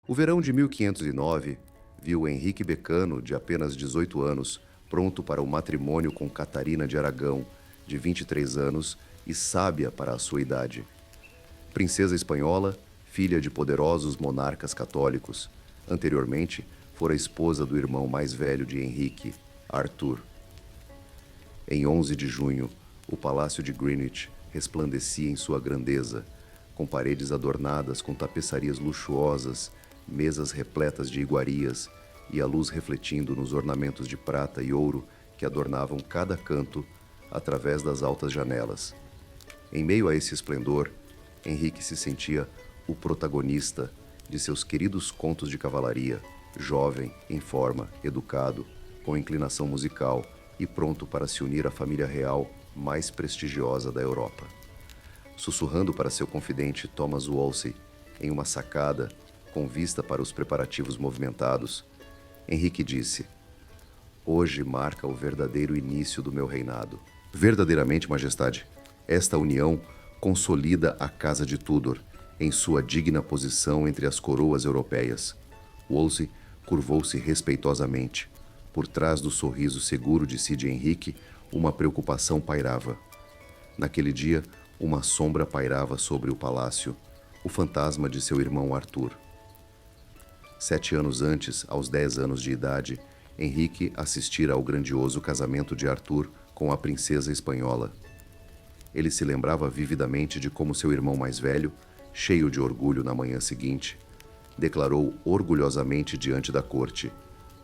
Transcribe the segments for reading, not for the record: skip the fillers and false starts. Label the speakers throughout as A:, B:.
A: O verão de 1509 viu Henrique Becano, de apenas 18 anos, pronto para o matrimônio com Catarina de Aragão, de 23 anos e sábia para a sua idade. Princesa espanhola, filha de poderosos monarcas católicos, anteriormente fora esposa do irmão mais velho de Henrique, Arthur. Em 11 de junho, o Palácio de Greenwich resplandecia em sua grandeza, com paredes adornadas com tapeçarias luxuosas, mesas repletas de iguarias e a luz refletindo nos ornamentos de prata e ouro que adornavam cada canto através das altas janelas. Em meio a esse esplendor, Henrique se sentia o protagonista de seus queridos contos de cavalaria, jovem, em forma, educado, com inclinação musical e pronto para se unir à família real mais prestigiosa da Europa. Sussurrando para seu confidente Thomas Wolsey, em uma sacada, com vista para os preparativos movimentados, Henrique disse: "Hoje marca o verdadeiro início do meu reinado. Verdadeiramente, Majestade, esta união consolida a Casa de Tudor em sua digna posição entre as coroas europeias." Wolsey curvou-se respeitosamente. Por trás do sorriso seguro de si de Henrique, uma preocupação pairava. Naquele dia, uma sombra pairava sobre o palácio, o fantasma de seu irmão Arthur. 7 anos antes, aos 10 anos de idade, Henrique assistira ao grandioso casamento de Arthur com a princesa espanhola. Ele se lembrava vividamente de como seu irmão mais velho, cheio de orgulho na manhã seguinte, declarou orgulhosamente diante da corte: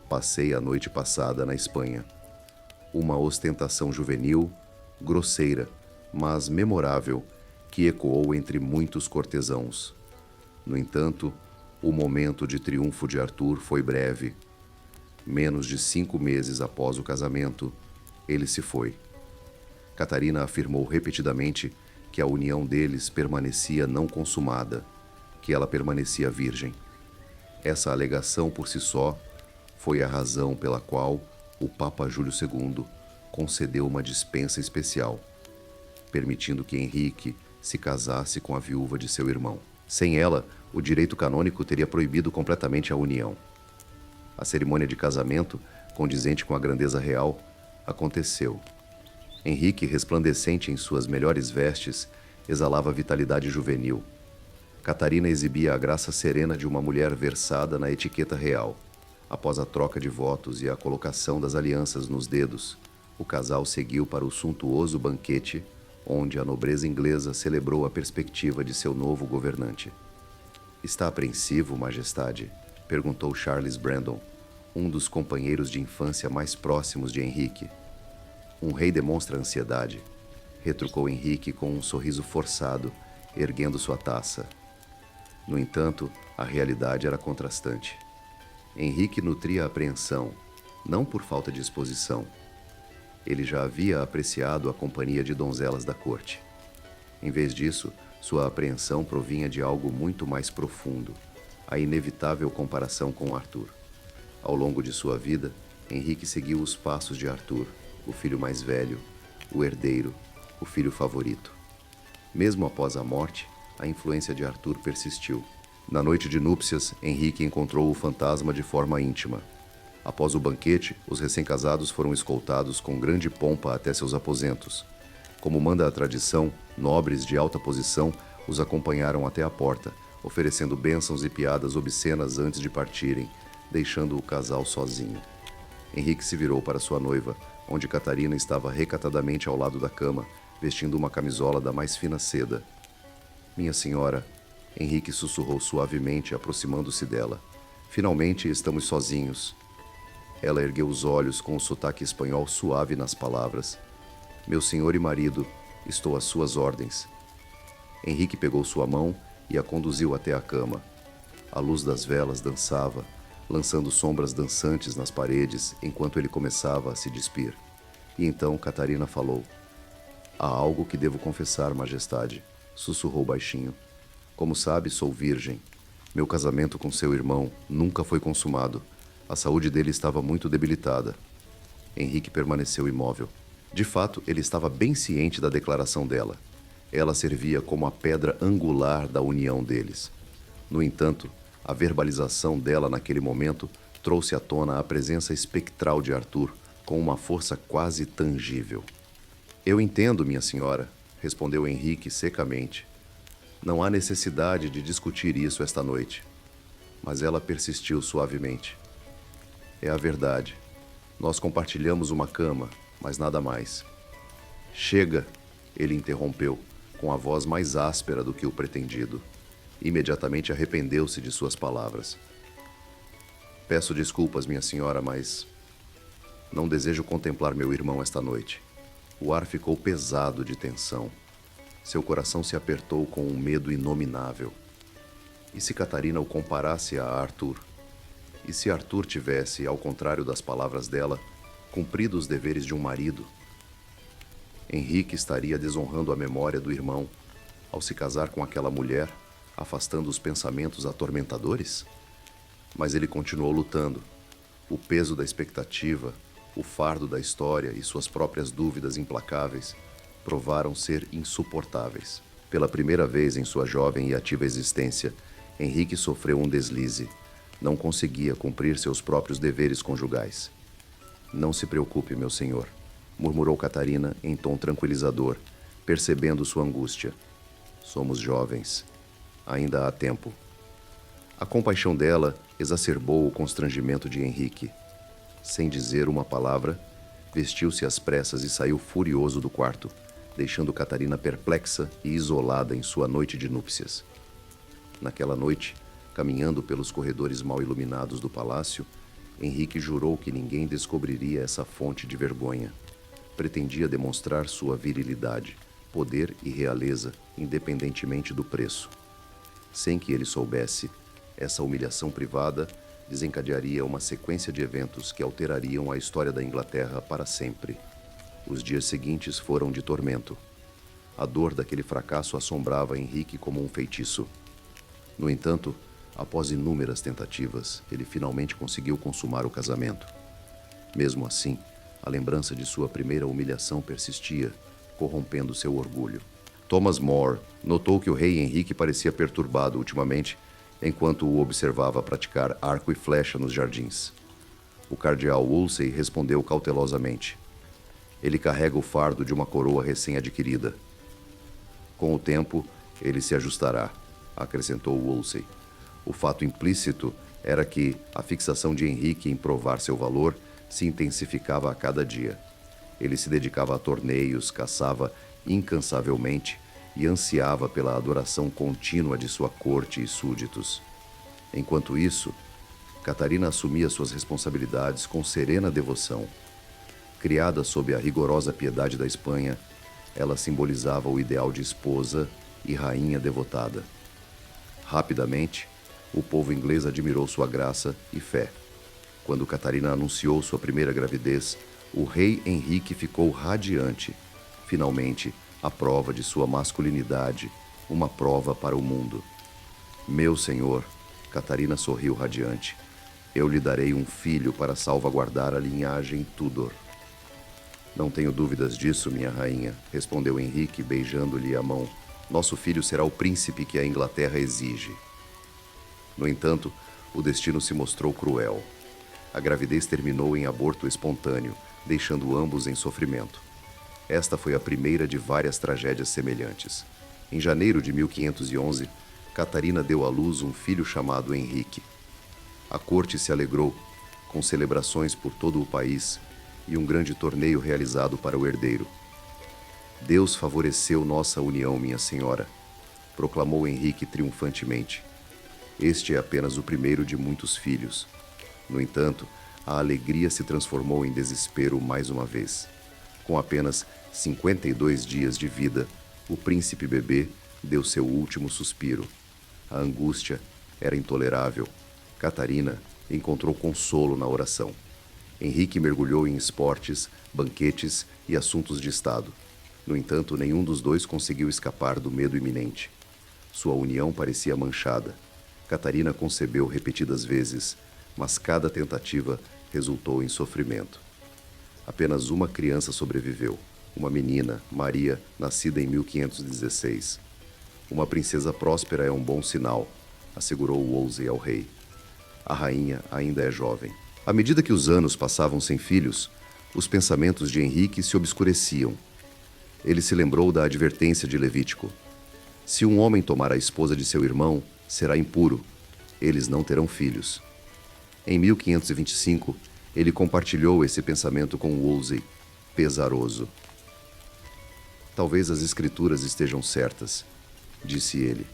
A: "Passei a noite passada na Espanha." Uma ostentação juvenil, grosseira, mas memorável, que ecoou entre muitos cortesãos. No entanto, o momento de triunfo de Arthur foi breve. Menos de 5 meses após o casamento, ele se foi. Catarina afirmou repetidamente que a união deles permanecia não consumada, que ela permanecia virgem. Essa alegação por si só foi a razão pela qual o Papa Júlio II concedeu uma dispensa especial, permitindo que Henrique se casasse com a viúva de seu irmão. Sem ela, o direito canônico teria proibido completamente a união. A cerimônia de casamento, condizente com a grandeza real, aconteceu. Henrique, resplandecente em suas melhores vestes, exalava vitalidade juvenil. Catarina exibia a graça serena de uma mulher versada na etiqueta real. Após a troca de votos e a colocação das alianças nos dedos, o casal seguiu para o suntuoso banquete, onde a nobreza inglesa celebrou a perspectiva de seu novo governante. "Está apreensivo, Majestade?" perguntou Charles Brandon, um dos companheiros de infância mais próximos de Henrique. "Um rei demonstra ansiedade", retrucou Henrique com um sorriso forçado, erguendo sua taça. No entanto, a realidade era contrastante. Henrique nutria apreensão, não por falta de exposição. Ele já havia apreciado a companhia de donzelas da corte. Em vez disso, sua apreensão provinha de algo muito mais profundo, a inevitável comparação com Arthur. Ao longo de sua vida, Henrique seguiu os passos de Arthur, o filho mais velho, o herdeiro, o filho favorito. Mesmo após a morte, a influência de Arthur persistiu. Na noite de núpcias, Henrique encontrou o fantasma de forma íntima. Após o banquete, os recém-casados foram escoltados com grande pompa até seus aposentos. Como manda a tradição, nobres de alta posição os acompanharam até a porta, oferecendo bênçãos e piadas obscenas antes de partirem, deixando o casal sozinho. Henrique se virou para sua noiva, onde Catarina estava recatadamente ao lado da cama, vestindo uma camisola da mais fina seda. "Minha senhora," Henrique sussurrou suavemente, aproximando-se dela. "Finalmente estamos sozinhos." Ela ergueu os olhos com o sotaque espanhol suave nas palavras. "Meu senhor e marido, estou às suas ordens." Henrique pegou sua mão e a conduziu até a cama. A luz das velas dançava, lançando sombras dançantes nas paredes enquanto ele começava a se despir. E então Catarina falou: "Há algo que devo confessar, Majestade", sussurrou baixinho. "Como sabe, sou virgem. Meu casamento com seu irmão nunca foi consumado. A saúde dele estava muito debilitada." Henrique permaneceu imóvel. De fato, ele estava bem ciente da declaração dela. Ela servia como a pedra angular da união deles. No entanto, A verbalização dela naquele momento trouxe à tona a presença espectral de Arthur, com uma força quase tangível. Eu entendo, minha senhora, respondeu Henrique secamente. Não há necessidade de discutir isso esta noite. Mas ela persistiu suavemente. É a verdade. Nós compartilhamos uma cama, mas nada mais. Chega, ele interrompeu, com a voz mais áspera do que o pretendido. Imediatamente arrependeu-se de suas palavras. Peço desculpas, minha senhora, mas não desejo contemplar meu irmão esta noite. O ar ficou pesado de tensão. Seu coração se apertou com um medo inominável. E se Catarina o comparasse a Arthur? E se Arthur tivesse, ao contrário das palavras dela, cumprido os deveres de um marido? Henrique estaria desonrando a memória do irmão ao se casar com aquela mulher, afastando os pensamentos atormentadores? Mas ele continuou lutando. O peso da expectativa, o fardo da história e suas próprias dúvidas implacáveis provaram ser insuportáveis. Pela primeira vez em sua jovem e ativa existência, Henrique sofreu um deslize. Não conseguia cumprir seus próprios deveres conjugais. Não se preocupe, meu senhor, murmurou Catarina em tom tranquilizador, percebendo sua angústia. Somos jovens. Ainda há tempo. A compaixão dela exacerbou o constrangimento de Henrique. Sem dizer uma palavra, vestiu-se às pressas e saiu furioso do quarto, deixando Catarina perplexa e isolada em sua noite de núpcias. Naquela noite, caminhando pelos corredores mal iluminados do palácio, Henrique jurou que ninguém descobriria essa fonte de vergonha. Pretendia demonstrar sua virilidade, poder e realeza, independentemente do preço. Sem que ele soubesse, essa humilhação privada desencadearia uma sequência de eventos que alterariam a história da Inglaterra para sempre. Os dias seguintes foram de tormento. A dor daquele fracasso assombrava Henrique como um feitiço. No entanto, após inúmeras tentativas, ele finalmente conseguiu consumar o casamento. Mesmo assim, a lembrança de sua primeira humilhação persistia, corrompendo seu orgulho. Thomas More notou que o rei Henrique parecia perturbado ultimamente, enquanto o observava praticar arco e flecha nos jardins. O cardeal Wolsey respondeu cautelosamente. Ele carrega o fardo de uma coroa recém-adquirida. Com o tempo, ele se ajustará, acrescentou Wolsey. O fato implícito era que a fixação de Henrique em provar seu valor se intensificava a cada dia. Ele se dedicava a torneios, caçava incansavelmente e ansiava pela adoração contínua de sua corte e súditos. Enquanto isso, Catarina assumia suas responsabilidades com serena devoção. Criada sob a rigorosa piedade da Espanha, ela simbolizava o ideal de esposa e rainha devotada. Rapidamente, o povo inglês admirou sua graça e fé. Quando Catarina anunciou sua primeira gravidez, o rei Henrique ficou radiante. Finalmente, a prova de sua masculinidade, uma prova para o mundo. Meu senhor, Catarina sorriu radiante, eu lhe darei um filho para salvaguardar a linhagem Tudor. Não tenho dúvidas disso, minha rainha, respondeu Henrique, beijando-lhe a mão. Nosso filho será o príncipe que a Inglaterra exige. No entanto, o destino se mostrou cruel. A gravidez terminou em aborto espontâneo, deixando ambos em sofrimento. Esta foi a primeira de várias tragédias semelhantes. Em janeiro de 1511, Catarina deu à luz um filho chamado Henrique. A corte se alegrou, com celebrações por todo o país e um grande torneio realizado para o herdeiro. Deus favoreceu nossa união, minha senhora, proclamou Henrique triunfantemente. Este é apenas o primeiro de muitos filhos. No entanto, a alegria se transformou em desespero mais uma vez. Com apenas 52 dias de vida, o príncipe bebê deu seu último suspiro. A angústia era intolerável. Catarina encontrou consolo na oração. Henrique mergulhou em esportes, banquetes e assuntos de Estado. No entanto, nenhum dos dois conseguiu escapar do medo iminente. Sua união parecia manchada. Catarina concebeu repetidas vezes, mas cada tentativa resultou em sofrimento. Apenas uma criança sobreviveu, uma menina, Maria, nascida em 1516. Uma princesa próspera é um bom sinal, assegurou Wolsey ao rei. A rainha ainda é jovem. À medida que os anos passavam sem filhos, os pensamentos de Henrique se obscureciam. Ele se lembrou da advertência de Levítico. Se um homem tomar a esposa de seu irmão, será impuro. Eles não terão filhos. Em 1525, ele compartilhou esse pensamento com Wolsey, pesaroso. Talvez as escrituras estejam certas, disse ele.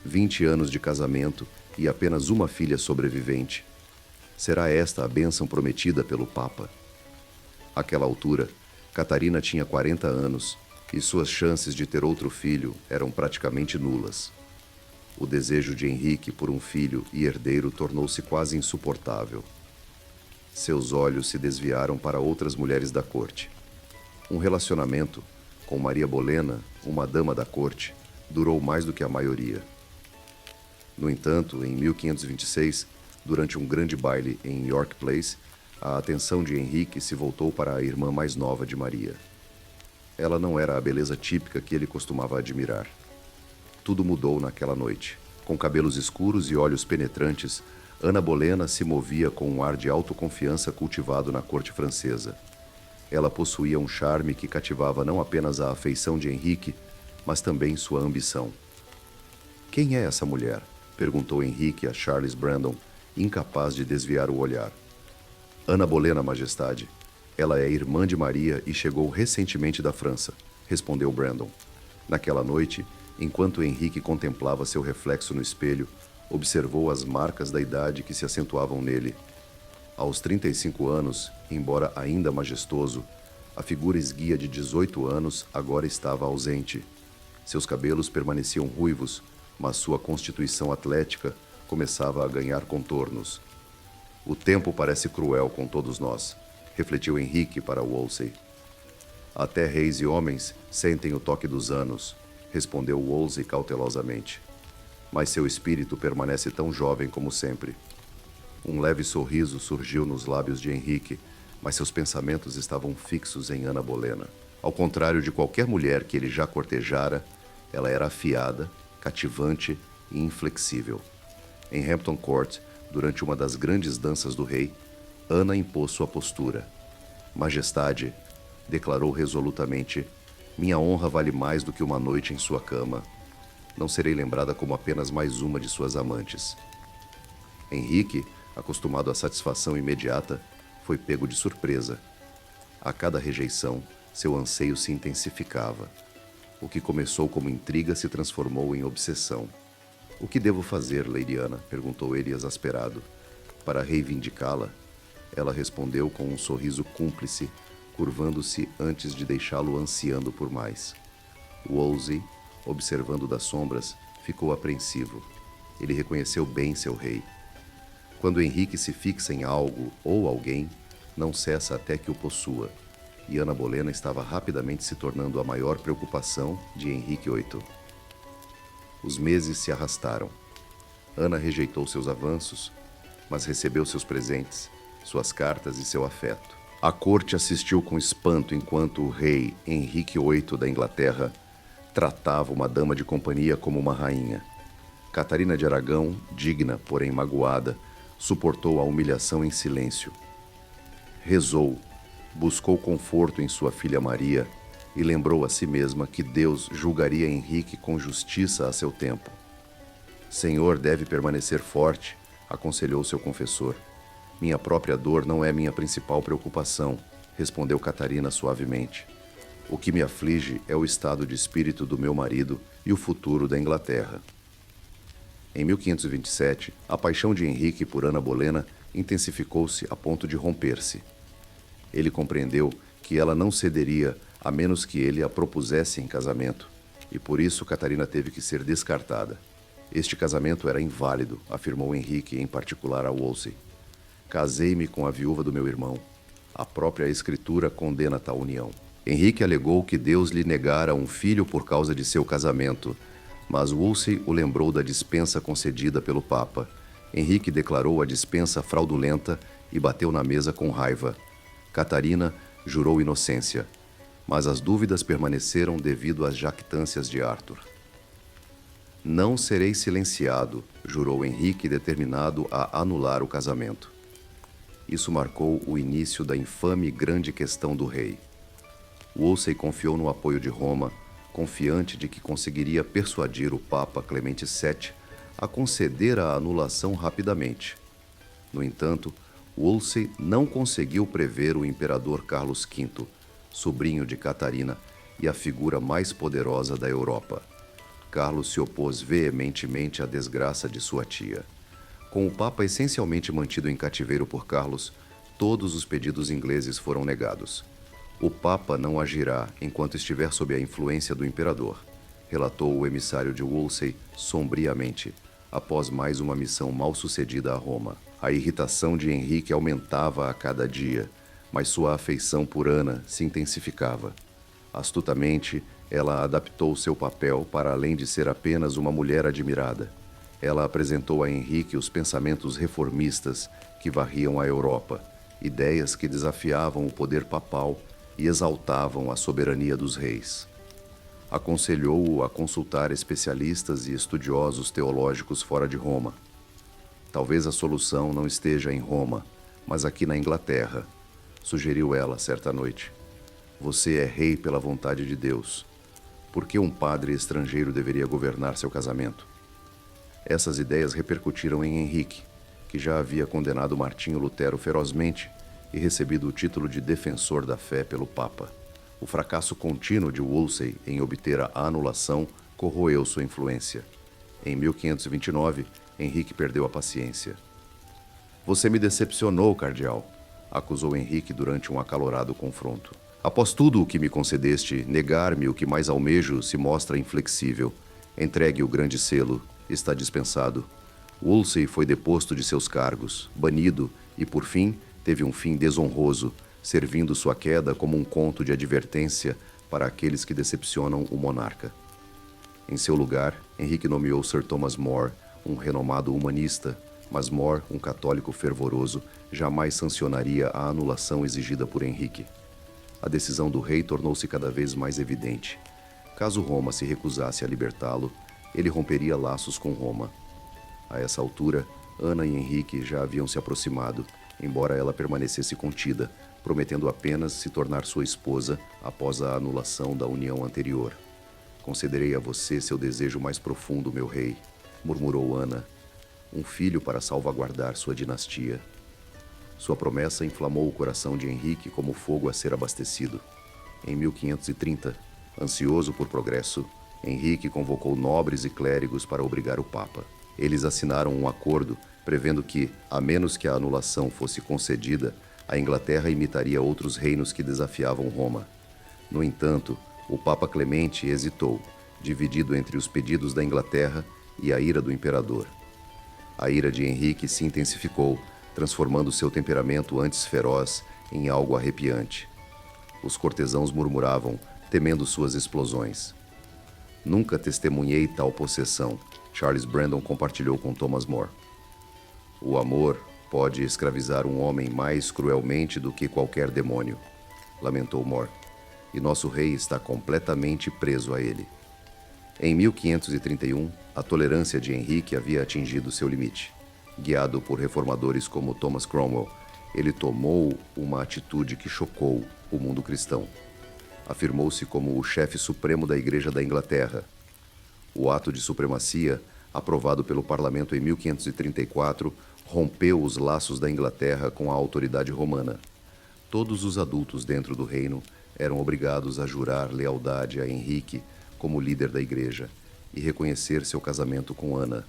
A: 20 anos de casamento e apenas uma filha sobrevivente. Será esta a bênção prometida pelo Papa? Àquela altura, Catarina tinha 40 anos e suas chances de ter outro filho eram praticamente nulas. O desejo de Henrique por um filho e herdeiro tornou-se quase insuportável. Seus olhos se desviaram para outras mulheres da corte. Um relacionamento com Maria Bolena, uma dama da corte, durou mais do que a maioria. No entanto, em 1526, durante um grande baile em York Place, a atenção de Henrique se voltou para a irmã mais nova de Maria. Ela não era a beleza típica que ele costumava admirar. Tudo mudou naquela noite. Com cabelos escuros e olhos penetrantes, Ana Bolena se movia com um ar de autoconfiança cultivado na corte francesa. Ela possuía um charme que cativava não apenas a afeição de Henrique, mas também sua ambição. "Quem é essa mulher?" perguntou Henrique a Charles Brandon, incapaz de desviar o olhar. "Ana Bolena, Majestade. Ela é irmã de Maria e chegou recentemente da França", respondeu Brandon. Naquela noite, enquanto Henrique contemplava seu reflexo no espelho, observou as marcas da idade que se acentuavam nele. Aos 35 anos, embora ainda majestoso, a figura esguia de 18 anos agora estava ausente. Seus cabelos permaneciam ruivos, mas sua constituição atlética começava a ganhar contornos. "O tempo parece cruel com todos nós", refletiu Henrique para Wolsey. "Até reis e homens sentem o toque dos anos", respondeu Wolsey cautelosamente. "Mas seu espírito permanece tão jovem como sempre." Um leve sorriso surgiu nos lábios de Henrique, mas seus pensamentos estavam fixos em Ana Bolena. Ao contrário de qualquer mulher que ele já cortejara, ela era afiada, cativante e inflexível. Em Hampton Court, durante uma das grandes danças do rei, Ana impôs sua postura. "Majestade", declarou resolutamente, "minha honra vale mais do que uma noite em sua cama. Não serei lembrada como apenas mais uma de suas amantes." Henrique, acostumado à satisfação imediata, foi pego de surpresa. A cada rejeição, seu anseio se intensificava. O que começou como intriga se transformou em obsessão. "O que devo fazer, Lady Ana?" perguntou ele exasperado. "Para reivindicá-la?" Ela respondeu com um sorriso cúmplice, curvando-se antes de deixá-lo ansiando por mais. Wolsey, observando das sombras, ficou apreensivo. Ele reconheceu bem seu rei. Quando Henrique se fixa em algo ou alguém, não cessa até que o possua, e Ana Bolena estava rapidamente se tornando a maior preocupação de Henrique VIII. Os meses se arrastaram. Ana rejeitou seus avanços, mas recebeu seus presentes, suas cartas e seu afeto. A corte assistiu com espanto enquanto o rei Henrique VIII da Inglaterra tratava uma dama de companhia como uma rainha. Catarina de Aragão, digna, porém magoada, suportou a humilhação em silêncio. Rezou, buscou conforto em sua filha Maria e lembrou a si mesma que Deus julgaria Henrique com justiça a seu tempo. "Senhor deve permanecer forte", aconselhou seu confessor. "Minha própria dor não é minha principal preocupação", respondeu Catarina suavemente. "O que me aflige é o estado de espírito do meu marido e o futuro da Inglaterra." Em 1527, a paixão de Henrique por Ana Bolena intensificou-se a ponto de romper-se. Ele compreendeu que ela não cederia a menos que ele a propusesse em casamento, e por isso Catarina teve que ser descartada. Este casamento era inválido, afirmou Henrique em particular a Wolsey. "Casei-me com a viúva do meu irmão. A própria escritura condena tal união." Henrique alegou que Deus lhe negara um filho por causa de seu casamento, mas Wolsey o lembrou da dispensa concedida pelo Papa. Henrique declarou a dispensa fraudulenta e bateu na mesa com raiva. Catarina jurou inocência, mas as dúvidas permaneceram devido às jactâncias de Arthur. Não serei silenciado, jurou Henrique, determinado a anular o casamento. Isso marcou o início da infame Grande Questão do Rei. Wolsey confiou no apoio de Roma, confiante de que conseguiria persuadir o Papa Clemente VII a conceder a anulação rapidamente. No entanto, Wolsey não conseguiu prever o imperador Carlos V, sobrinho de Catarina e a figura mais poderosa da Europa. Carlos se opôs veementemente à desgraça de sua tia. Com o Papa essencialmente mantido em cativeiro por Carlos, todos os pedidos ingleses foram negados. O Papa não agirá enquanto estiver sob a influência do imperador, relatou o emissário de Wolsey sombriamente, após mais uma missão mal sucedida a Roma. A irritação de Henrique aumentava a cada dia, mas sua afeição por Ana se intensificava. Astutamente, ela adaptou seu papel para além de ser apenas uma mulher admirada. Ela apresentou a Henrique os pensamentos reformistas que varriam a Europa, ideias que desafiavam o poder papal e exaltavam a soberania dos reis. Aconselhou-o a consultar especialistas e estudiosos teológicos fora de Roma. Talvez a solução não esteja em Roma, mas aqui na Inglaterra, sugeriu ela certa noite. Você é rei pela vontade de Deus. Por que um padre estrangeiro deveria governar seu casamento? Essas ideias repercutiram em Henrique, que já havia condenado Martinho Lutero ferozmente e recebido o título de defensor da fé pelo Papa. O fracasso contínuo de Wolsey em obter a anulação corroeu sua influência. Em 1529, Henrique perdeu a paciência. Você me decepcionou, cardeal, acusou Henrique durante um acalorado confronto. Após tudo o que me concedeste, negar-me o que mais almejo se mostra inflexível. Entregue o grande selo, está dispensado. Wolsey foi deposto de seus cargos, banido e, por fim, teve um fim desonroso, servindo sua queda como um conto de advertência para aqueles que decepcionam o monarca. Em seu lugar, Henrique nomeou Sir Thomas More, um renomado humanista, mas More, um católico fervoroso, jamais sancionaria a anulação exigida por Henrique. A decisão do rei tornou-se cada vez mais evidente. Caso Roma se recusasse a libertá-lo, ele romperia laços com Roma. A essa altura, Ana e Henrique já haviam se aproximado, embora ela permanecesse contida, prometendo apenas se tornar sua esposa após a anulação da união anterior. Concederei a você seu desejo mais profundo, meu rei, murmurou Ana, um filho para salvaguardar sua dinastia. Sua promessa inflamou o coração de Henrique como fogo a ser abastecido. Em 1530, ansioso por progresso, Henrique convocou nobres e clérigos para obrigar o Papa. Eles assinaram um acordo prevendo que, a menos que a anulação fosse concedida, a Inglaterra imitaria outros reinos que desafiavam Roma. No entanto, o Papa Clemente hesitou, dividido entre os pedidos da Inglaterra e a ira do imperador. A ira de Henrique se intensificou, transformando seu temperamento antes feroz em algo arrepiante. Os cortesãos murmuravam, temendo suas explosões. Nunca testemunhei tal possessão, Charles Brandon compartilhou com Thomas More. O amor pode escravizar um homem mais cruelmente do que qualquer demônio, lamentou More, e nosso rei está completamente preso a ele. Em 1531, a tolerância de Henrique havia atingido seu limite. Guiado por reformadores como Thomas Cromwell, ele tomou uma atitude que chocou o mundo cristão. Afirmou-se como o chefe supremo da Igreja da Inglaterra. O ato de supremacia, aprovado pelo parlamento em 1534, rompeu os laços da Inglaterra com a autoridade romana. Todos os adultos dentro do reino eram obrigados a jurar lealdade a Henrique como líder da Igreja e reconhecer seu casamento com Ana.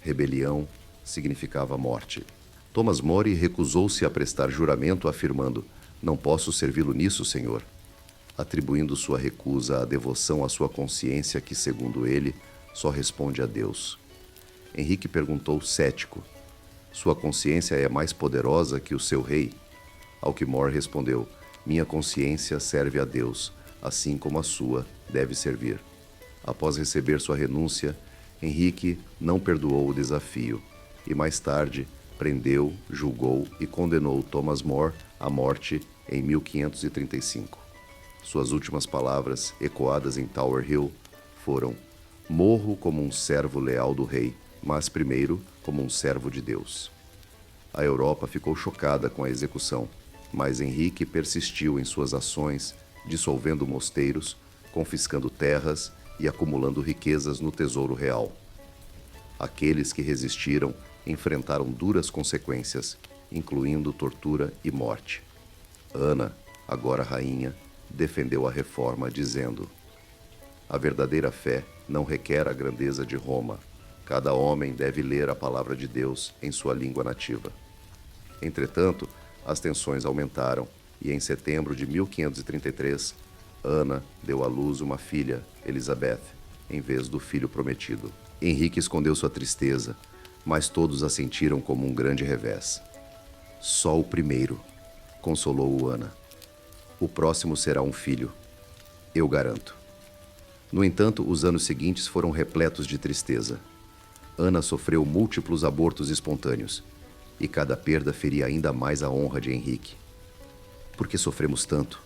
A: Rebelião significava morte. Thomas More recusou-se a prestar juramento, afirmando: "Não posso servi-lo nisso, senhor", atribuindo sua recusa à devoção à sua consciência que, segundo ele, só responde a Deus. Henrique perguntou cético: "Sua consciência é mais poderosa que o seu rei?" Ao que More respondeu: "Minha consciência serve a Deus, assim como a sua deve servir." Após receber sua renúncia, Henrique não perdoou o desafio e, mais tarde, prendeu, julgou e condenou Thomas More à morte em 1535. Suas últimas palavras, ecoadas em Tower Hill, foram: Morro como um servo leal do rei, mas primeiro como um servo de Deus. A Europa ficou chocada com a execução, mas Henrique persistiu em suas ações, dissolvendo mosteiros, confiscando terras e acumulando riquezas no tesouro real. Aqueles que resistiram enfrentaram duras consequências, incluindo tortura e morte. Ana, agora rainha, defendeu a reforma, dizendo: a verdadeira fé não requer a grandeza de Roma. Cada homem deve ler a palavra de Deus em sua língua nativa. Entretanto, as tensões aumentaram e, em setembro de 1533, Ana deu à luz uma filha, Elizabeth, em vez do filho prometido. Henrique escondeu sua tristeza, mas todos a sentiram como um grande revés. Só o primeiro, consolou Ana. O próximo será um filho, eu garanto. No entanto, os anos seguintes foram repletos de tristeza. Ana sofreu múltiplos abortos espontâneos, e cada perda feria ainda mais a honra de Henrique. Por que sofremos tanto?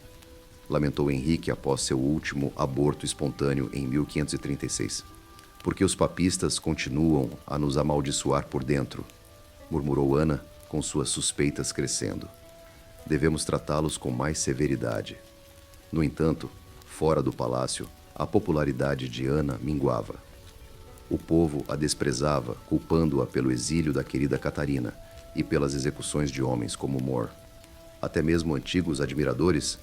A: Lamentou Henrique após seu último aborto espontâneo em 1536. Porque os papistas continuam a nos amaldiçoar por dentro, murmurou Ana, com suas suspeitas crescendo. Devemos tratá-los com mais severidade. No entanto, fora do palácio, a popularidade de Ana minguava. O povo a desprezava, culpando-a pelo exílio da querida Catarina e pelas execuções de homens como More. Até mesmo antigos admiradores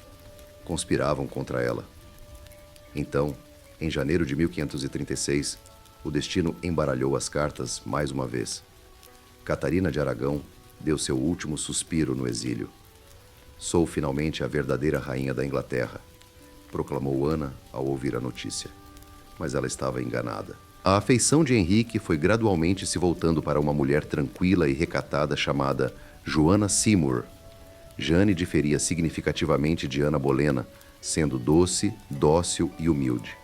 A: conspiravam contra ela. Então, em janeiro de 1536, o destino embaralhou as cartas mais uma vez. Catarina de Aragão deu seu último suspiro no exílio. Sou finalmente a verdadeira rainha da Inglaterra, proclamou Ana ao ouvir a notícia. Mas ela estava enganada. A afeição de Henrique foi gradualmente se voltando para uma mulher tranquila e recatada chamada Joana Seymour. Jane diferia significativamente de Ana Bolena, sendo doce, dócil e humilde.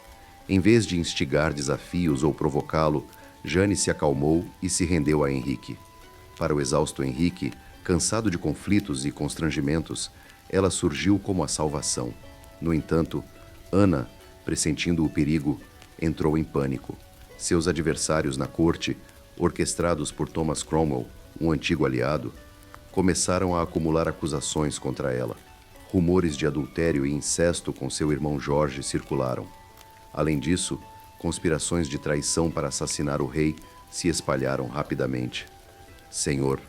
A: Em vez de instigar desafios ou provocá-lo, Jane se acalmou e se rendeu a Henrique. Para o exausto Henrique, cansado de conflitos e constrangimentos, ela surgiu como a salvação. No entanto, Ana, pressentindo o perigo, entrou em pânico. Seus adversários na corte, orquestrados por Thomas Cromwell, um antigo aliado, começaram a acumular acusações contra ela. Rumores de adultério e incesto com seu irmão Jorge circularam. Além disso, conspirações de traição para assassinar o rei se espalharam rapidamente. Senhor,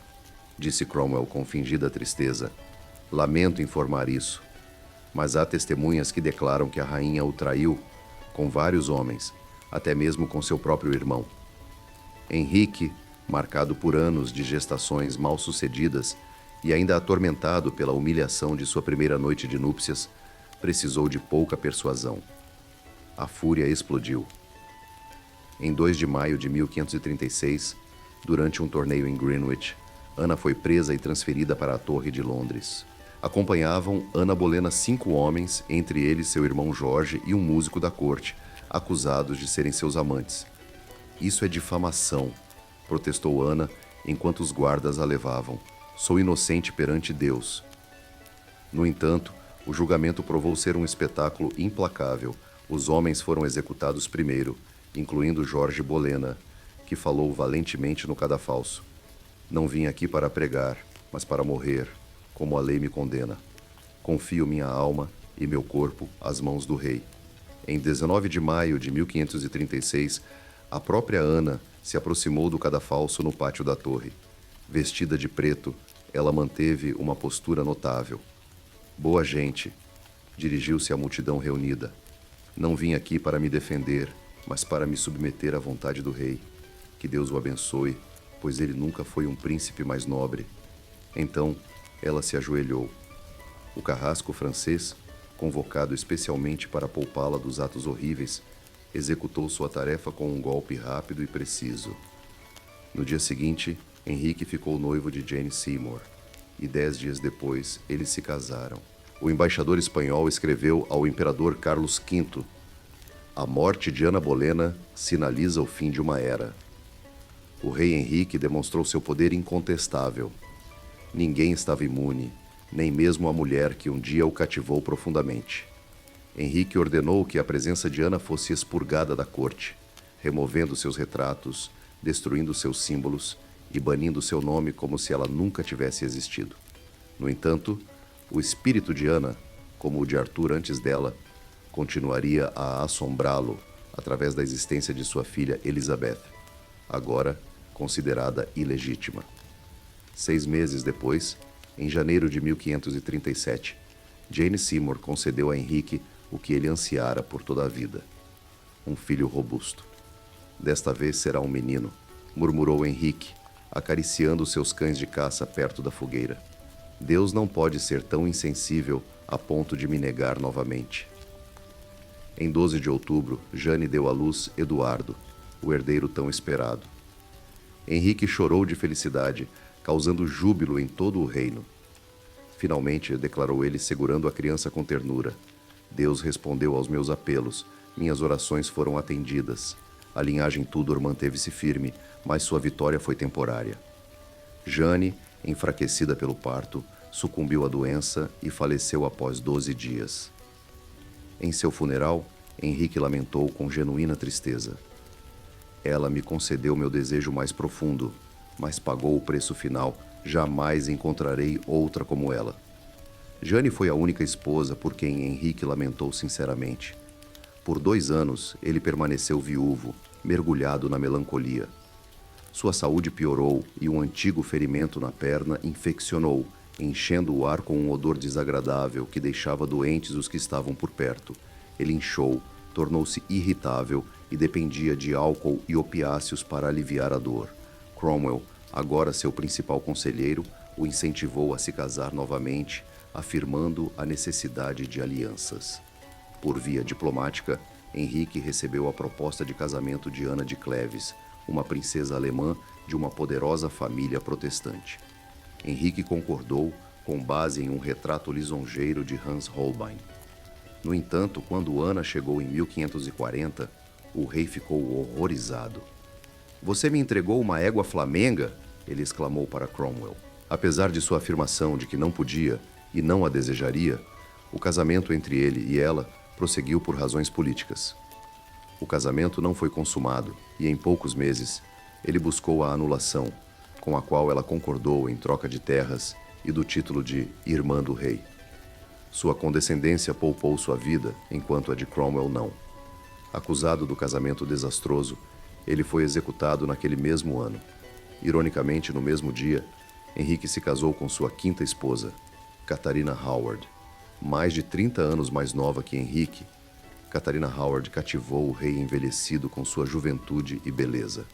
A: disse Cromwell com fingida tristeza, lamento informar isso, mas há testemunhas que declaram que a rainha o traiu com vários homens, até mesmo com seu próprio irmão. Henrique, marcado por anos de gestações mal-sucedidas e ainda atormentado pela humilhação de sua primeira noite de núpcias, precisou de pouca persuasão. A fúria explodiu. Em 2 de maio de 1536, durante um torneio em Greenwich, Ana foi presa e transferida para a Torre de Londres. Acompanhavam Ana Bolena 5 homens, entre eles seu irmão Jorge e um músico da corte, acusados de serem seus amantes. Isso é difamação, protestou Ana, enquanto os guardas a levavam. Sou inocente perante Deus. No entanto, o julgamento provou ser um espetáculo implacável. Os homens foram executados primeiro, incluindo Jorge Bolena, que falou valentemente no cadafalso. Não vim aqui para pregar, mas para morrer, como a lei me condena. Confio minha alma e meu corpo às mãos do rei. Em 19 de maio de 1536, a própria Ana se aproximou do cadafalso no pátio da torre. Vestida de preto, ela manteve uma postura notável. Boa gente, dirigiu-se à multidão reunida. Não vim aqui para me defender, mas para me submeter à vontade do rei. Que Deus o abençoe, pois ele nunca foi um príncipe mais nobre. Então, ela se ajoelhou. O carrasco francês, convocado especialmente para poupá-la dos atos horríveis, executou sua tarefa com um golpe rápido e preciso. No dia seguinte, Henrique ficou noivo de Jane Seymour, e 10 dias depois eles se casaram. O embaixador espanhol escreveu ao imperador Carlos V: a morte de Ana Bolena sinaliza o fim de uma era. O rei Henrique demonstrou seu poder incontestável. Ninguém estava imune, nem mesmo a mulher que um dia o cativou profundamente. Henrique ordenou que a presença de Ana fosse expurgada da corte. removendo seus retratos, destruindo seus símbolos e banindo seu nome como se ela nunca tivesse existido. No entanto, o espírito de Ana, como o de Arthur antes dela, continuaria a assombrá-lo através da existência de sua filha Elizabeth, agora considerada ilegítima. 6 meses depois, em janeiro de 1537, Jane Seymour concedeu a Henrique o que ele ansiara por toda a vida: um filho robusto. Desta vez será um menino, murmurou Henrique, acariciando seus cães de caça perto da fogueira. Deus não pode ser tão insensível a ponto de me negar novamente. Em 12 de outubro, Jane deu à luz Eduardo, o herdeiro tão esperado. Henrique chorou de felicidade, causando júbilo em todo o reino. Finalmente, declarou ele, segurando a criança com ternura: Deus respondeu aos meus apelos, minhas orações foram atendidas. A linhagem Tudor manteve-se firme, mas sua vitória foi temporária. Jane, enfraquecida pelo parto, sucumbiu à doença e faleceu após 12 dias. Em seu funeral, Henrique lamentou com genuína tristeza: Ela me concedeu meu desejo mais profundo, mas pagou o preço final. Jamais encontrarei outra como ela. Jane foi a única esposa por quem Henrique lamentou sinceramente. Por 2 anos, ele permaneceu viúvo, mergulhado na melancolia. Sua saúde piorou e um antigo ferimento na perna infeccionou, enchendo o ar com um odor desagradável que deixava doentes os que estavam por perto. Ele inchou, tornou-se irritável e dependia de álcool e opiáceos para aliviar a dor. Cromwell, agora seu principal conselheiro, o incentivou a se casar novamente, afirmando a necessidade de alianças. Por via diplomática, Henrique recebeu a proposta de casamento de Ana de Cleves, uma princesa alemã de uma poderosa família protestante. Henrique concordou com base em um retrato lisonjeiro de Hans Holbein. No entanto, quando Ana chegou em 1540, o rei ficou horrorizado. "Você me entregou uma égua flamenga?" ele exclamou para Cromwell. Apesar de sua afirmação de que não podia e não a desejaria, o casamento entre ele e ela prosseguiu por razões políticas. O casamento não foi consumado e, em poucos meses, ele buscou a anulação, com a qual ela concordou em troca de terras e do título de Irmã do Rei. Sua condescendência poupou sua vida, enquanto a de Cromwell não. Acusado do casamento desastroso, ele foi executado naquele mesmo ano. Ironicamente, no mesmo dia, Henrique se casou com sua 5ª esposa, Catarina Howard. Mais de 30 anos mais nova que Henrique, Catarina Howard cativou o rei envelhecido com sua juventude e beleza.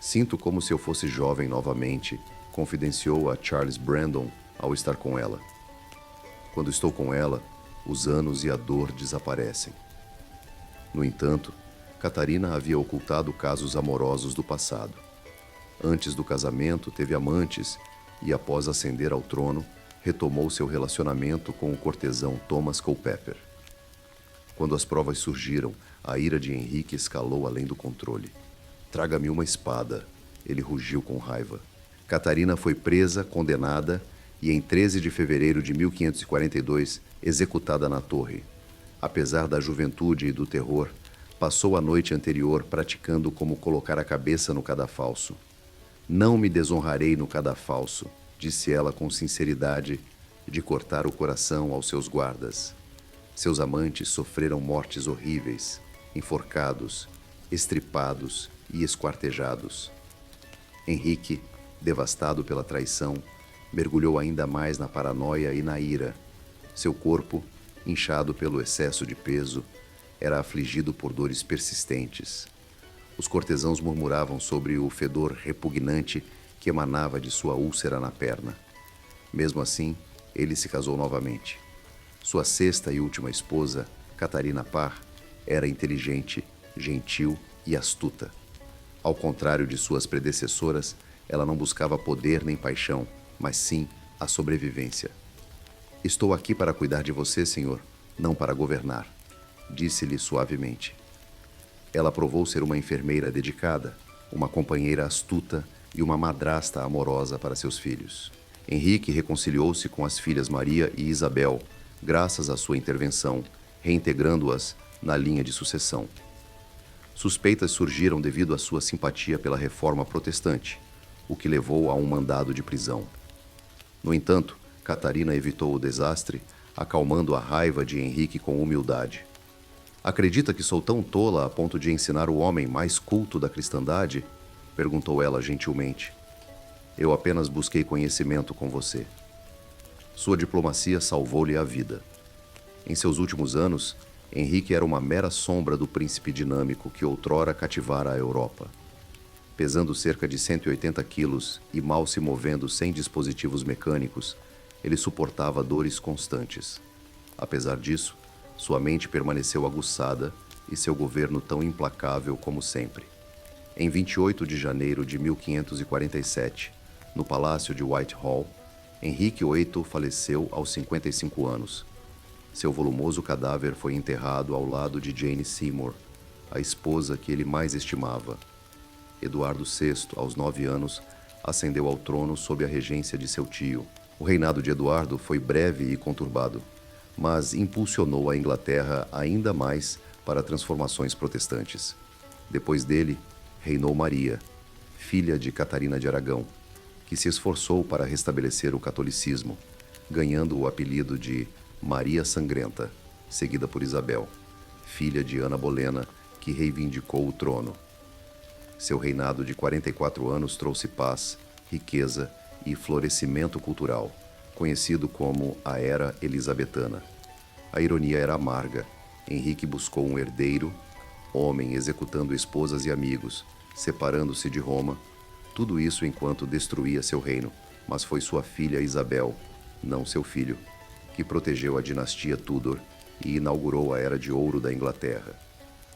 A: "Sinto como se eu fosse jovem novamente", confidenciou a Charles Brandon ao estar com ela. "Quando estou com ela, os anos e a dor desaparecem." No entanto, Catarina havia ocultado casos amorosos do passado. Antes do casamento, teve amantes e, após ascender ao trono, retomou seu relacionamento com o cortesão Thomas Culpeper. Quando as provas surgiram, a ira de Henrique escalou além do controle. "Traga-me uma espada", ele rugiu com raiva. Catarina foi presa, condenada e, em 13 de fevereiro de 1542, executada na torre. Apesar da juventude e do terror, passou a noite anterior praticando como colocar a cabeça no cadafalso. "Não me desonrarei no cadafalso", disse ela com sinceridade, de cortar o coração aos seus guardas. Seus amantes sofreram mortes horríveis, enforcados, estripados e esquartejados. Henrique, devastado pela traição, mergulhou ainda mais na paranoia e na ira. Seu corpo, inchado pelo excesso de peso, era afligido por dores persistentes. Os cortesãos murmuravam sobre o fedor repugnante que emanava de sua úlcera na perna. Mesmo assim, ele se casou novamente. Sua 6ª e última esposa, Catarina Parr, era inteligente, gentil e astuta. Ao contrário de suas predecessoras, ela não buscava poder nem paixão, mas sim a sobrevivência. "Estou aqui para cuidar de você, senhor, não para governar", disse-lhe suavemente. Ela provou ser uma enfermeira dedicada, uma companheira astuta e uma madrasta amorosa para seus filhos. Henrique reconciliou-se com as filhas Maria e Isabel, graças à sua intervenção, reintegrando-as na linha de sucessão. Suspeitas surgiram devido à sua simpatia pela reforma protestante, o que levou a um mandado de prisão. No entanto, Catarina evitou o desastre, acalmando a raiva de Henrique com humildade. Acredita que sou tão tola a ponto de ensinar o homem mais culto da cristandade? Perguntou ela gentilmente. Eu apenas busquei conhecimento com você. Sua diplomacia salvou-lhe a vida. Em seus últimos anos, Henrique era uma mera sombra do príncipe dinâmico que outrora cativara a Europa. Pesando cerca de 180 quilos e mal se movendo sem dispositivos mecânicos, ele suportava dores constantes. Apesar disso, sua mente permaneceu aguçada e seu governo tão implacável como sempre. Em 28 de janeiro de 1547, no Palácio de Whitehall, Henrique VIII faleceu aos 55 anos. Seu volumoso cadáver foi enterrado ao lado de Jane Seymour, a esposa que ele mais estimava. Eduardo VI, aos 9 anos, ascendeu ao trono sob a regência de seu tio. O reinado de Eduardo foi breve e conturbado, mas impulsionou a Inglaterra ainda mais para transformações protestantes. Depois dele, reinou Maria, filha de Catarina de Aragão, que se esforçou para restabelecer o catolicismo, ganhando o apelido de Maria Sangrenta, seguida por Isabel, filha de Ana Bolena, que reivindicou o trono. Seu reinado de 44 anos trouxe paz, riqueza e florescimento cultural, conhecido como a Era Elisabetana. A ironia era amarga. Henrique buscou um herdeiro, homem executando esposas e amigos, separando-se de Roma, tudo isso enquanto destruía seu reino, mas foi sua filha Isabel, não seu filho, que protegeu a dinastia Tudor e inaugurou a Era de Ouro da Inglaterra.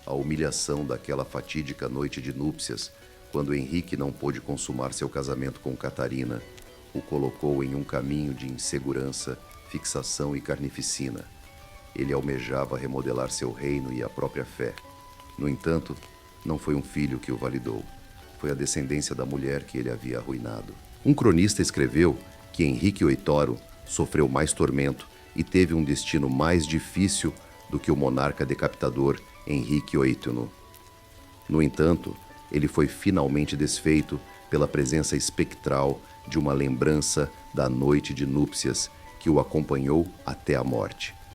A: A humilhação daquela fatídica noite de núpcias, quando Henrique não pôde consumar seu casamento com Catarina, o colocou em um caminho de insegurança, fixação e carnificina. Ele almejava remodelar seu reino e a própria fé. No entanto, não foi um filho que o validou. Foi a descendência da mulher que ele havia arruinado. Um cronista escreveu que Henrique VIII sofreu mais tormento e teve um destino mais difícil do que o monarca decapitador Henrique VIII. No entanto, ele foi finalmente desfeito pela presença espectral de uma lembrança da noite de núpcias que o acompanhou até a morte.